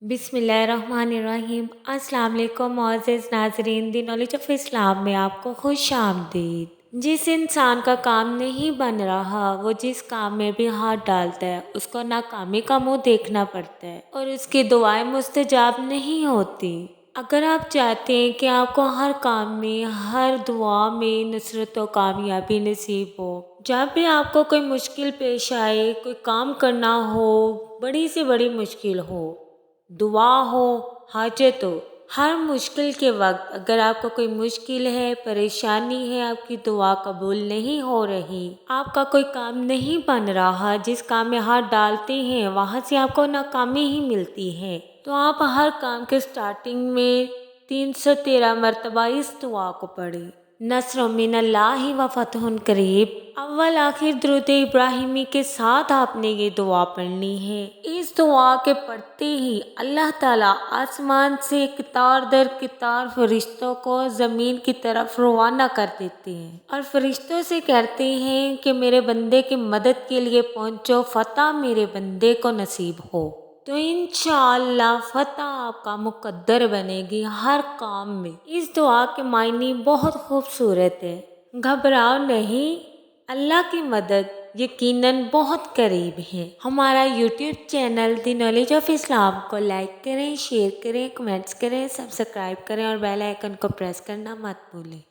बिस्मिल्लाहिर्रहमानिर्रहीम। अस्सलाम वालेकुम मुअज़्ज़िज़ नाज़रीन, दी नॉलेज ऑफ इस्लाम में आपको खुश आमदीद। जिस इंसान का काम नहीं बन रहा वो जिस काम में भी हाथ डालता है उसको नाकामी का मुंह देखना पड़ता है और उसकी दुआएं मुस्तजाब नहीं होती। अगर आप चाहते हैं कि आपको हर काम में हर दुआ में नुसरत और कामयाबी नसीब हो, जब भी आपको कोई मुश्किल पेश आए, कोई काम करना हो, बड़ी से बड़ी मुश्किल हो, दुआ हो, हाजत हो, हर मुश्किल के वक्त अगर आपको कोई मुश्किल है, परेशानी है, आपकी दुआ कबूल नहीं हो रही, आपका कोई काम नहीं बन रहा, जिस काम में हाथ डालते हैं वहाँ से आपको नाकामी ही मिलती है, तो आप हर काम के स्टार्टिंग में 313 मरतबा इस दुआ को पढ़ें। नस्र मिनल्लाहि व फतहुन करीब। अव्वल आखिर दुरूद इब्राहिमी के साथ आपने ये दुआ पढ़नी है। इस दुआ के पढ़ते ही अल्लाह ताला आसमान से कितार दर कितार फरिश्तों को ज़मीन की तरफ रवाना कर देते हैं और फरिश्तों से कहते हैं कि मेरे बंदे की मदद के लिए पहुँचो, फतह मेरे बंदे को नसीब हो। तो इंशाअल्लाह फतह आपका मुकद्दर बनेगी हर काम में। इस दुआ के मायने बहुत खूबसूरत है। घबराओ नहीं, अल्लाह की मदद यकीनन बहुत करीब है। हमारा YouTube channel the knowledge of Islam को लाइक करें, शेयर करें, कमेंट्स करें, सब्सक्राइब करें और बेल आइकन को प्रेस करना मत भूलें।